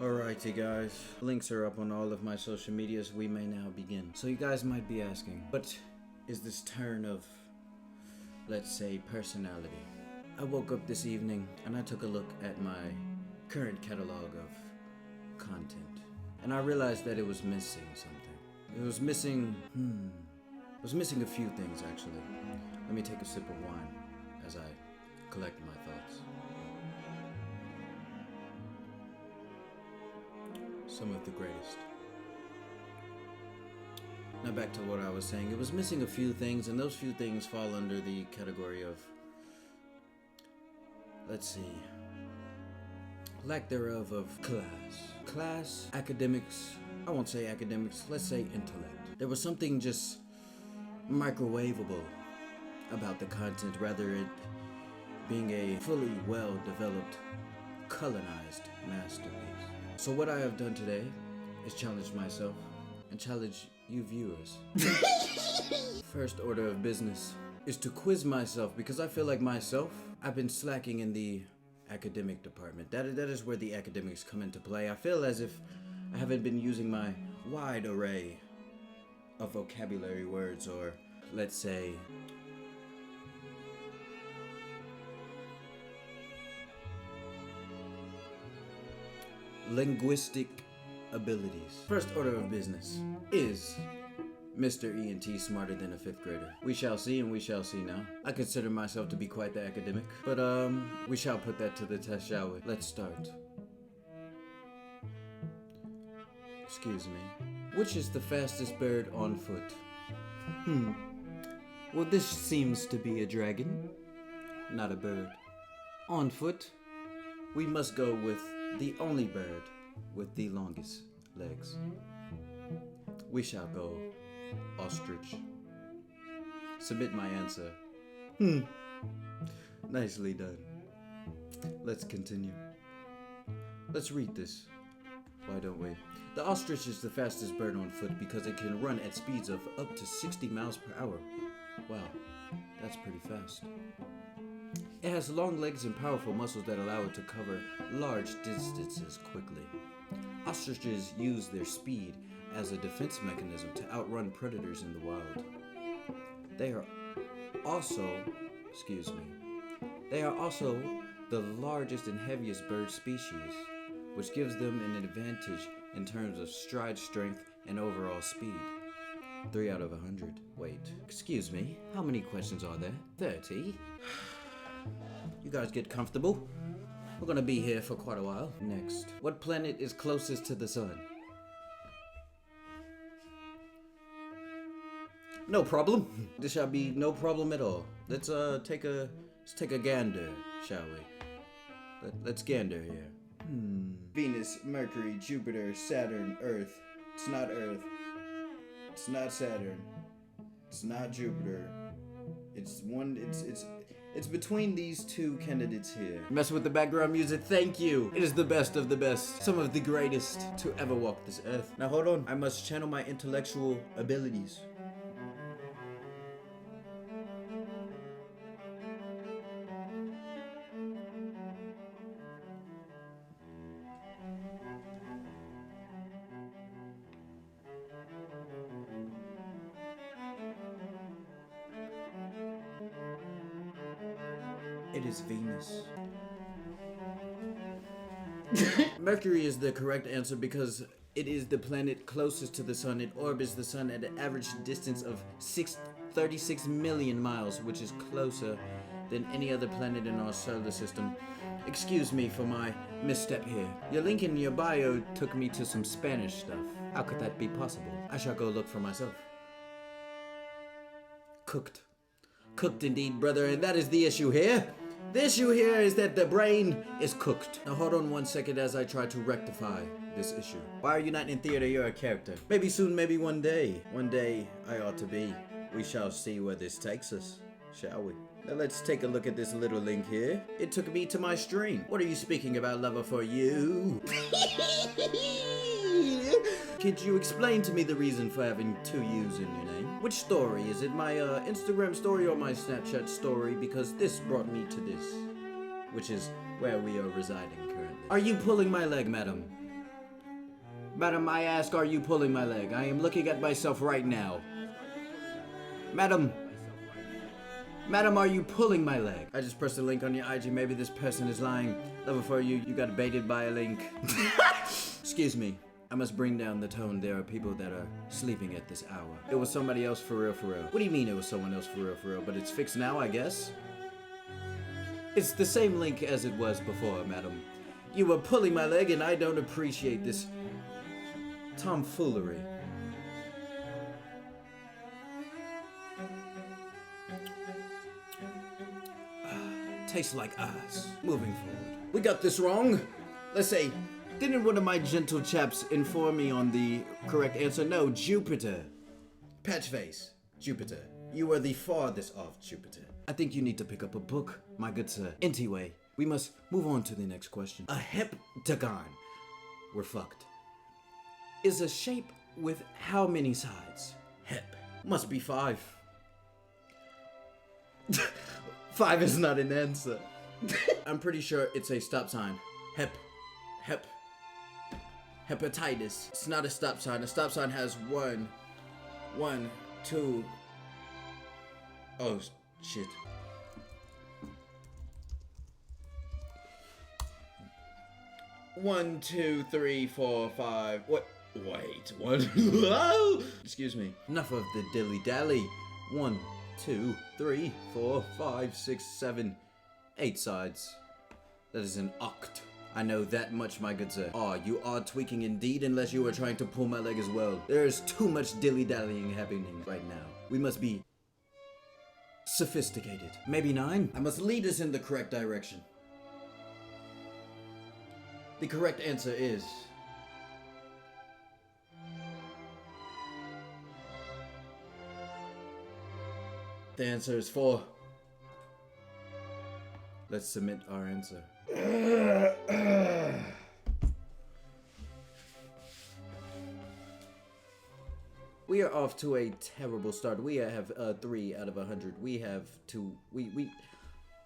Alrighty guys, links are up on all of my social medias. We may now begin. So you guys might be asking, what is this turn of, let's say, personality? I woke up this evening and I took a look at my current catalog of content. And I realized that it was missing something. It was missing a few things actually. Let me take a sip of wine as I collect my thoughts. Some of the greatest. Now back to what I was saying. It was missing a few things, and those few things fall under the category of, let's see, lack thereof of class, academics. I won't say academics, let's say intellect. There was something just microwavable about the content, rather it being a fully well-developed, colonized masterpiece. So what I have done today is challenge myself and challenge you viewers. First order of business is to quiz myself, because I feel like I've been slacking in the academic department. That is where the academics come into play. I feel as if I haven't been using my wide array of vocabulary words, or let's say linguistic abilities. First order of business is Mr. E&T smarter than a 5th grader. We shall see, and we shall see now. I consider myself to be quite the academic, but we shall put that to the test, shall we? Let's start. Excuse me. Which is the fastest bird on foot? Well, this seems to be a dragon, not a bird. On foot, we must go with the only bird with the longest legs. We shall go ostrich. Submit my answer. Nicely done. Let's continue. Let's read this. Why don't we? The ostrich is the fastest bird on foot because it can run at speeds of up to 60 miles per hour. Wow, that's pretty fast. It has long legs and powerful muscles that allow it to cover large distances quickly. Ostriches use their speed as a defense mechanism to outrun predators in the wild. They are also the largest and heaviest bird species, which gives them an advantage in terms of stride strength and overall speed. 3 out of 100. Wait, excuse me, how many questions are there? 30? You guys get comfortable. We're gonna be here for quite a while. Next, what planet is closest to the sun? No problem. This shall be no problem at all. Let's take a gander, shall we? Let's gander here. Venus, Mercury, Jupiter, Saturn, Earth. It's not Earth. It's not Saturn. It's not Jupiter. It's between these two candidates here. Mess with the background music, thank you. It is the best of the best. Some of the greatest to ever walk this earth. Now hold on, I must channel my intellectual abilities. It is Venus. Mercury is the correct answer because it is the planet closest to the sun. It orbits the sun at an average distance of 36 million miles, which is closer than any other planet in our solar system. Excuse me for my misstep here. Your link in your bio took me to some Spanish stuff. How could that be possible? I shall go look for myself. Cooked. Cooked indeed, brother, and that is the issue here. The issue here is that the brain is cooked. Now hold on one second as I try to rectify this issue. Why are you not in theater? You're a character. Maybe soon, maybe one day. One day I ought to be. We shall see where this takes us, shall we? Now let's take a look at this little link here. It took me to my stream. What are you speaking about, lover, for you? Could you explain to me the reason for having 2 U's in your name? Which story? Is it my Instagram story or my Snapchat story? Because this brought me to this, which is where we are residing currently. Are you pulling my leg, madam? Madam, I ask, are you pulling my leg? I am looking at myself right now. Madam. Madam, are you pulling my leg? I just pressed a link on your IG. Maybe this person is lying. Level for you. You got baited by a link. Excuse me. I must bring down the tone. There are people that are sleeping at this hour. It was somebody else for real, for real. What do you mean it was someone else for real, for real? But it's fixed now, I guess? It's the same link as it was before, madam. You were pulling my leg and I don't appreciate this tomfoolery. Tastes like ass. Moving forward. We got this wrong. Let's say, didn't one of my gentle chaps inform me on the correct answer? No, Jupiter. Patchface. Jupiter. You are the farthest off Jupiter. I think you need to pick up a book, my good sir. Anyway, we must move on to the next question. A heptagon. We're fucked. Is a shape with how many sides? Hep. Must be 5. 5 is not an answer. I'm pretty sure it's a stop sign. Hepatitis. It's not a stop sign. A stop sign has 1, 2. Oh, shit. One, 2, 3, 4, 5. What? Wait, what? Excuse me. Enough of the dilly-dally. 1, 2, 3, 4, 5, 6, 7, 8 sides. That is an oct. I know that much, my good sir. Ah, you are tweaking indeed, unless you are trying to pull my leg as well. There is too much dilly-dallying happening right now. We must be sophisticated. Maybe 9? I must lead us in the correct direction. The correct answer is... the answer is 4. Let's submit our answer. We are off to a terrible start. We have 3 out of 100. We have to... We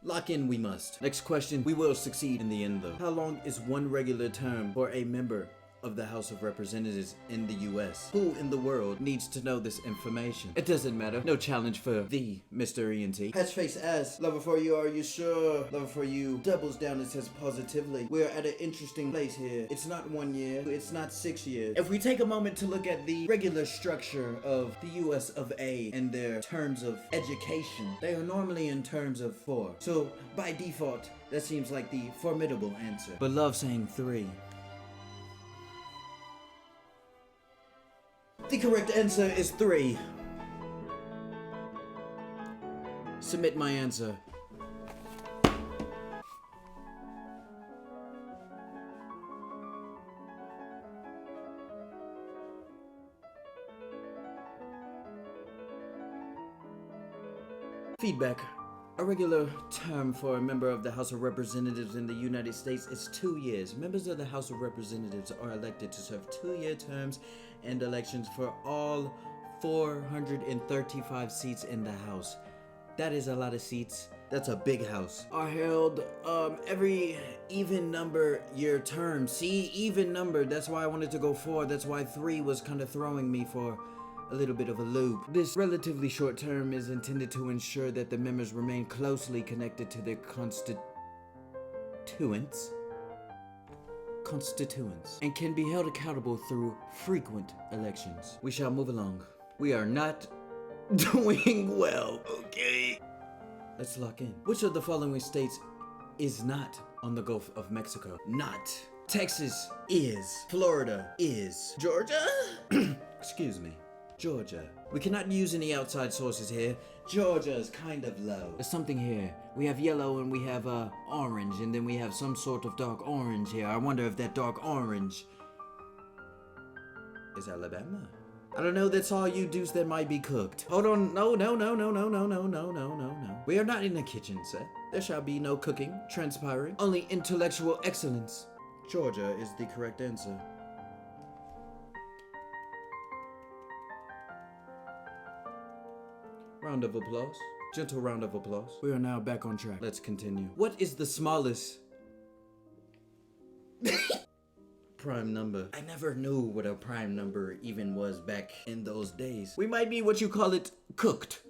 lock in, we must. Next question. We will succeed in the end, though. How long is one regular term for a member of the House of Representatives in the US? Who in the world needs to know this information? It doesn't matter. No challenge for the Mr. ENT. Patchface asks, Lover for you, are you sure? Lover for you doubles down and says positively. We're at an interesting place here. It's not 1 year. It's not 6 years. If we take a moment to look at the regular structure of the US of A and their terms of education, they are normally in terms of 4. So by default, that seems like the formidable answer. But love saying 3. The correct answer is 3. Submit my answer. Feedback. A regular term for a member of the House of Representatives in the United States is 2 years. Members of the House of Representatives are elected to serve 2-year terms and elections for all 435 seats in the House. That is a lot of seats. That's a big house. Are held every even number year term. See, even number. That's why I wanted to go 4. That's why 3 was kind of throwing me for a little bit of a loop. This relatively short term is intended to ensure that the members remain closely connected to their constituents, and can be held accountable through frequent elections. We shall move along. We are not doing well, okay? Let's lock in. Which of the following states is not on the Gulf of Mexico? Not. Texas is. Florida is. Georgia? Excuse me. Georgia. We cannot use any outside sources here. Georgia is kind of low. There's something here. We have yellow and we have orange, and then we have some sort of dark orange here. I wonder if that dark orange is Alabama. I don't know, that's all you dudes that might be cooked. Hold on, no. We are not in the kitchen, sir. There shall be no cooking, transpiring, only intellectual excellence. Georgia is the correct answer. Round of applause. Gentle round of applause. We are now back on track. Let's continue. What is the smallest prime number. I never knew what a prime number even was back in those days. We might be what you call it, cooked.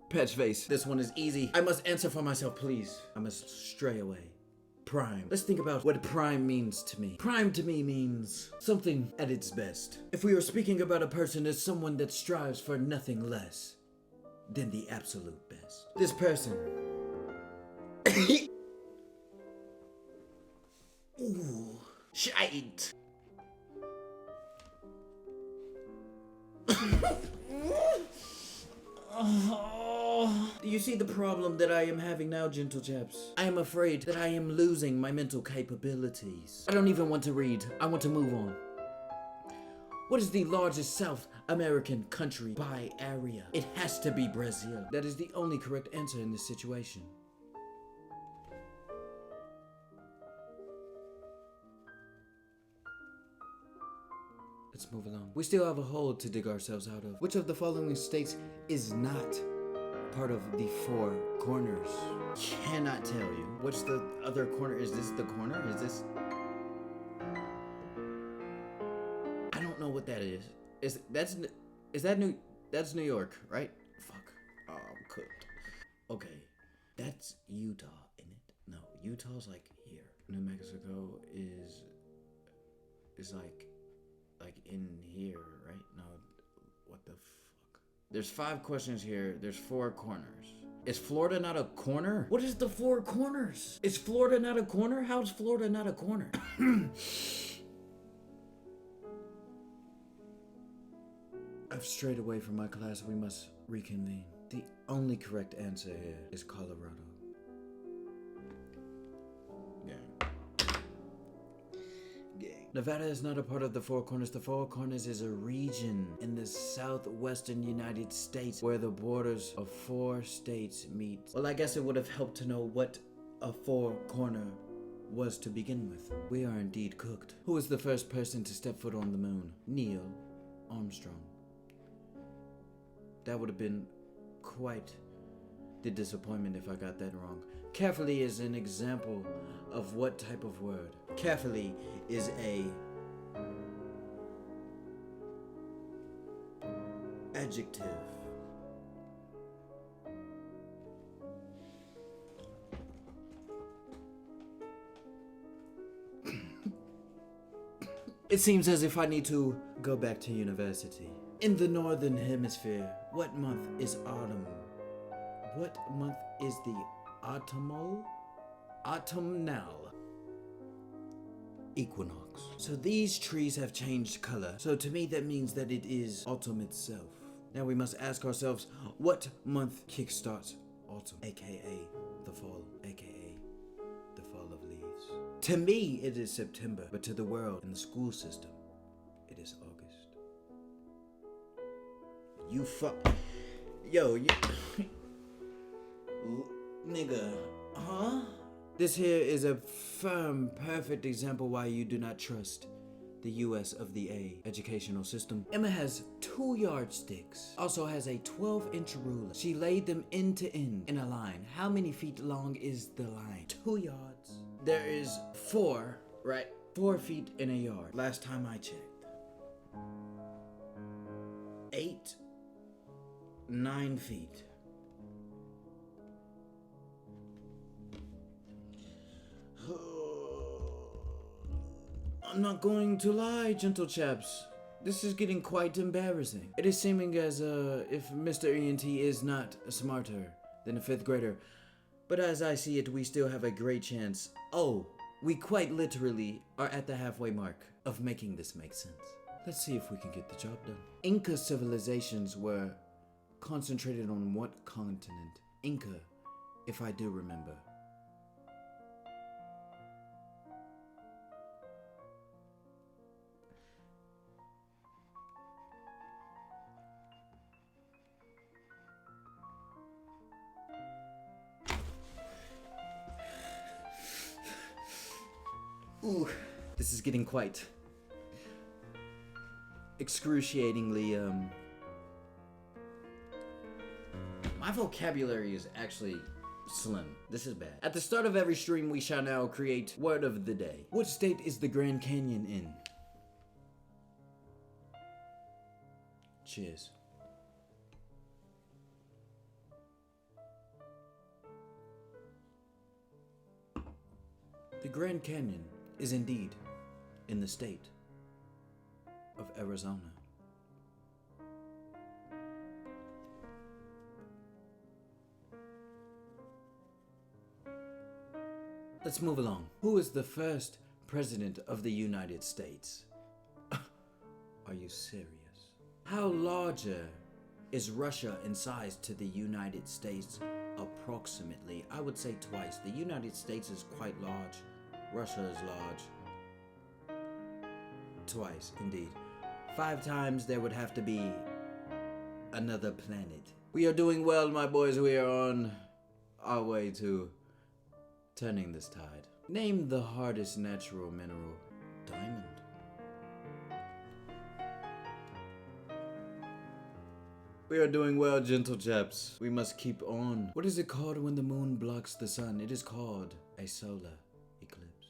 Patch face. This one is easy. I must answer for myself, please. I must stray away. Prime. Let's think about what prime means to me. Prime to me means something at its best. If we were speaking about a person as someone that strives for nothing less than the absolute best. This person. Ooh, shite. Do you see the problem that I am having now, gentle chaps? I am afraid that I am losing my mental capabilities. I don't even want to read. I want to move on. What is the largest South American country by area? It has to be Brazil. That is the only correct answer in this situation. Let's move along. We still have a hole to dig ourselves out of. Which of the following states is not part of the four corners? Cannot tell you. What's the other corner? Is this the corner? Is this? I don't know what that is. That's New York, right? Fuck. Oh, I'm cooked. Okay, that's Utah, isn't it? No, Utah's like here. New Mexico is like in here, right? No, what the fuck? There's 5 questions here. There's 4 corners. Is Florida not a corner? What is the 4 corners? Is Florida not a corner? How's Florida not a corner? I've strayed away from my class. We must reconvene. The only correct answer here is Colorado. Nevada is not a part of the Four Corners. The Four Corners is a region in the southwestern United States where the borders of 4 states meet. Well, I guess it would have helped to know what a 4-corner was to begin with. We are indeed cooked. Who was the first person to step foot on the moon? Neil Armstrong. That would have been quite the disappointment if I got that wrong. Carefully is an example of what type of word? Carefully is a adjective. It seems as if I need to go back to university. In the northern hemisphere, what month is autumn? What month is the autumnal equinox? So these trees have changed color. So to me that means that it is autumn itself. Now we must ask ourselves, what month kickstarts autumn, aka the fall, aka the fall of leaves? To me it is September, but to the world and the school system, it is August. You fuck. Yo, you. Nigga, huh? This here is a firm, perfect example why you do not trust the US of the A educational system. Emma has 2 yardsticks, also has a 12-inch ruler. She laid them end to end in a line. How many feet long is the line? 2 yards. There is 4, right? 4 feet in a yard. Last time I checked. 8, 9 feet. I'm not going to lie, gentle chaps. This is getting quite embarrassing. It is seeming as if Mr. ENT is not smarter than a 5th grader. But as I see it, we still have a great chance. Oh, we quite literally are at the halfway mark of making this make sense. Let's see if we can get the job done. Inca civilizations were concentrated on what continent? Inca, if I do remember. Ooh, this is getting quite excruciatingly, my vocabulary is actually slim. This is bad. At the start of every stream, we shall now create word of the day. What state is the Grand Canyon in? Cheers. The Grand Canyon is indeed in the state of Arizona. Let's move along. Who is the first president of the United States? Are you serious? How larger is Russia in size to the United States? Approximately, I would say twice. The United States is quite large. Russia is large. Twice, indeed. 5 times there would have to be another planet. We are doing well, my boys. We are on our way to turning this tide. Name the hardest natural mineral. Diamond. We are doing well, gentle chaps. We must keep on. What is it called when the moon blocks the sun? It is called a solar eclipse.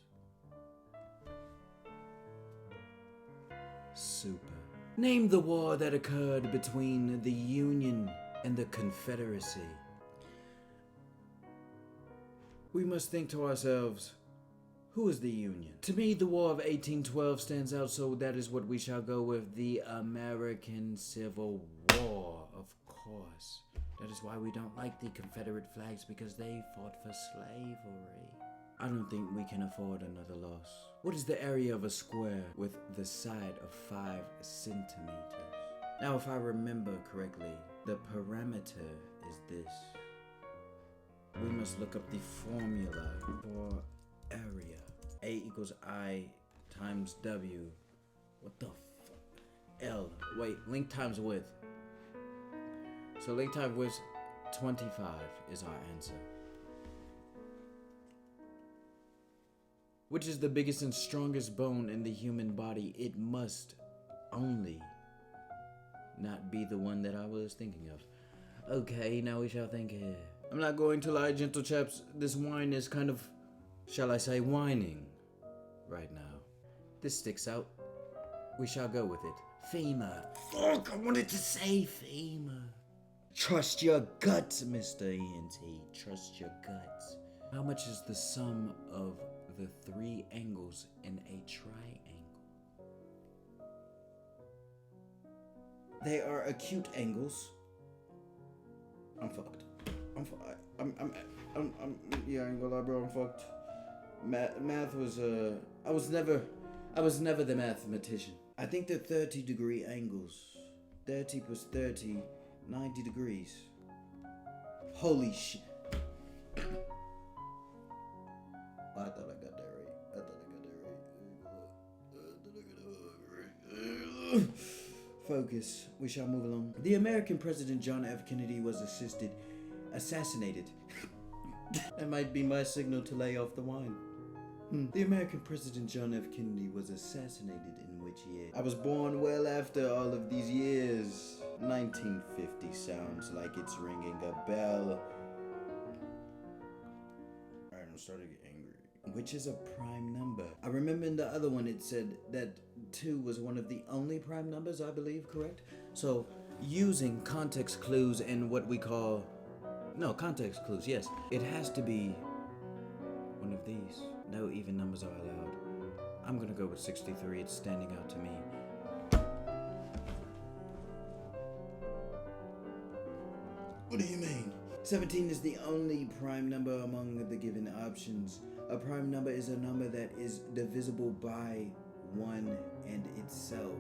Super. Name the war that occurred between the Union and the Confederacy. We must think to ourselves, who is the Union? To me, the War of 1812 stands out, so that is what we shall go with. The American Civil War, of course. That is why we don't like the Confederate flags, because they fought for slavery. I don't think we can afford another loss. What is the area of a square with the side of 5 centimeters? Now, if I remember correctly, the parameter is this. We must look up the formula for area. A equals I times W. What the fuck? L. Wait, length times width. So length times width, 25 is our answer. Which is the biggest and strongest bone in the human body? It must only not be the one that I was thinking of. Okay, now we shall think here. I'm not going to lie, gentle chaps. This wine is kind of, shall I say, whining right now. This sticks out. We shall go with it. Femur. Fuck, I wanted to say femur. Trust your guts, Mr. ENT. Trust your guts. How much is the sum of the 3 angles in a triangle? They are acute angles. I'm fucked. Yeah, I ain't gonna lie, bro. I'm fucked. Math was I was never the mathematician. I think they're 30-degree angles. 30 plus 30, 90 degrees. Holy shit. I thought I got that right. Focus. We shall move along. The American President John F. Kennedy was assassinated. That might be my signal to lay off the wine. The American President John F. Kennedy was assassinated in which year? I was born well after all of these years. 1950 sounds like it's ringing a bell. Alright, I'm starting to get angry. Which is a prime number? I remember in the other one it said that 2 was one of the only prime numbers, I believe, correct? So, using context clues and what we call... No, context clues, yes. It has to be one of these. No even numbers are allowed. I'm gonna go with 63. It's standing out to me. What do you mean? 17 is the only prime number among the given options. A prime number is a number that is divisible by 1 and itself.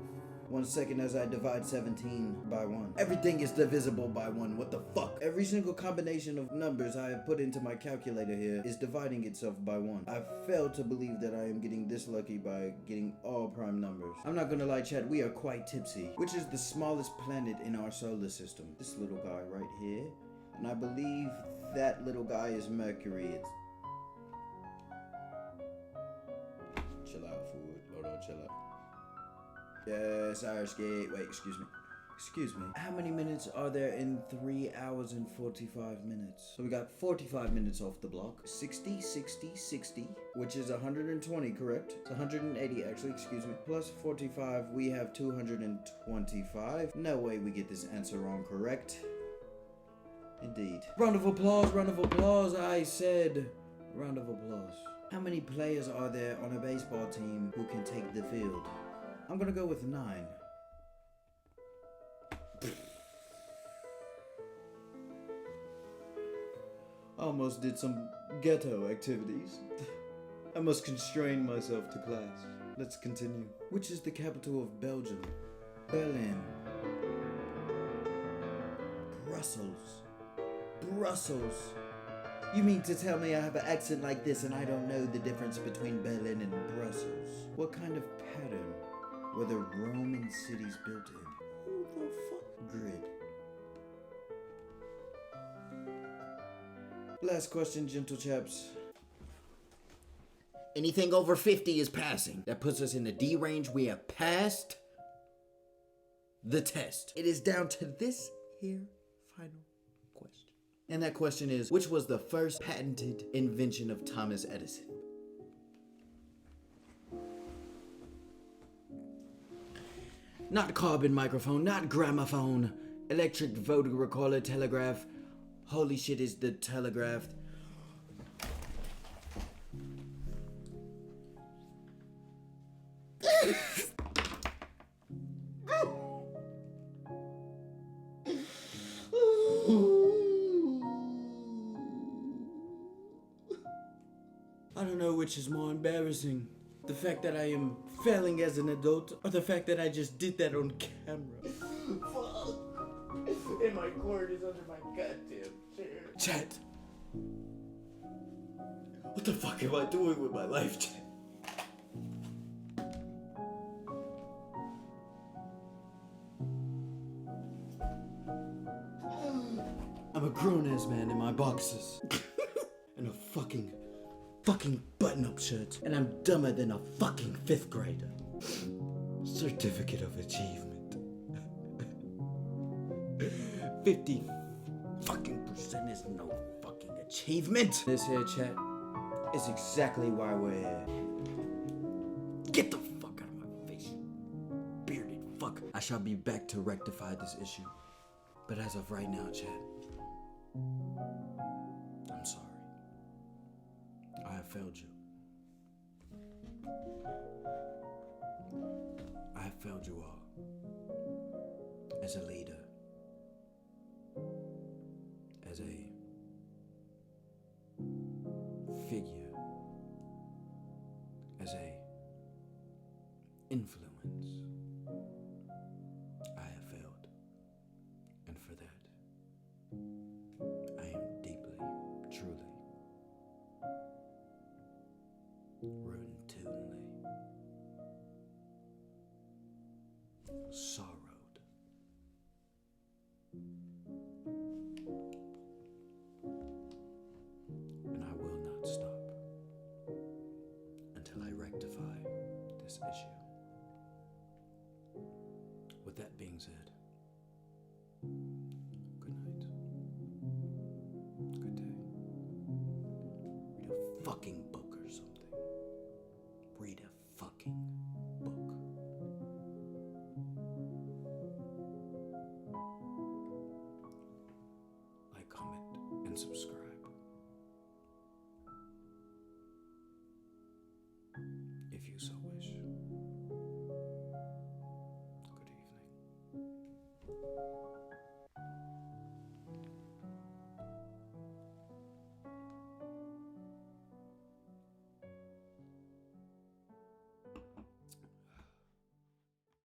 1 second as I divide 17 by 1. Everything is divisible by 1. What the fuck? Every single combination of numbers I have put into my calculator here is dividing itself by 1. I fail to believe that I am getting this lucky by getting all prime numbers. I'm not gonna lie, chat, we are quite tipsy. Which is the smallest planet in our solar system? This little guy right here. And I believe that little guy is Mercury. It's... Chill out, fool. Hold on, chill out. Yes, Irish Gate. Wait, excuse me. Excuse me. How many minutes are there in 3 hours and 45 minutes? So we got 45 minutes off the block. 60, 60, 60, which is 120, correct? It's 180 actually, excuse me. Plus 45, we have 225. No way we get this answer wrong, correct? Indeed. Round of applause, I said. Round of applause. How many players are there on a baseball team who can take the field? I'm gonna go with 9. Almost did some ghetto activities. I must constrain myself to class. Let's continue. Which is the capital of Belgium? Berlin. Brussels. Brussels. You mean to tell me I have an accent like this and I don't know the difference between Berlin and Brussels? What kind of pattern were the Roman cities built in? Who the fuck? Grid. Last question, gentle chaps. Anything over 50 is passing. That puts us in the D range. We have passed the test. It is down to this here final question. And that question is, which was the first patented invention of Thomas Edison? Not carbon microphone, not gramophone, electric vote recorder, telegraph. Holy shit, is the telegraph. I don't know which is more embarrassing. The fact that I am failing as an adult, or the fact that I just did that on camera. Fuck. And my cord is under my goddamn chair. Chat. What the fuck am I doing with my life, chat? I'm a grown-ass man in my boxes. And a fucking button-up shirt. And I'm dumber than a fucking 5th grader. Certificate of achievement. 50 fucking % is no fucking achievement. This here, chat, is exactly why we're here. Get the fuck out of my face, you bearded fuck. I shall be back to rectify this issue. But as of right now, chat, I'm sorry. I have failed you. I have failed you all. As a leader. As a figure. As a influence. I have failed. And for that, I am deeply, truly, routinely sorrowed. And I will not stop until I rectify this issue. With that being said, good night. Good day. Read a fucking book or something. Read a fucking book. Like, comment, and subscribe.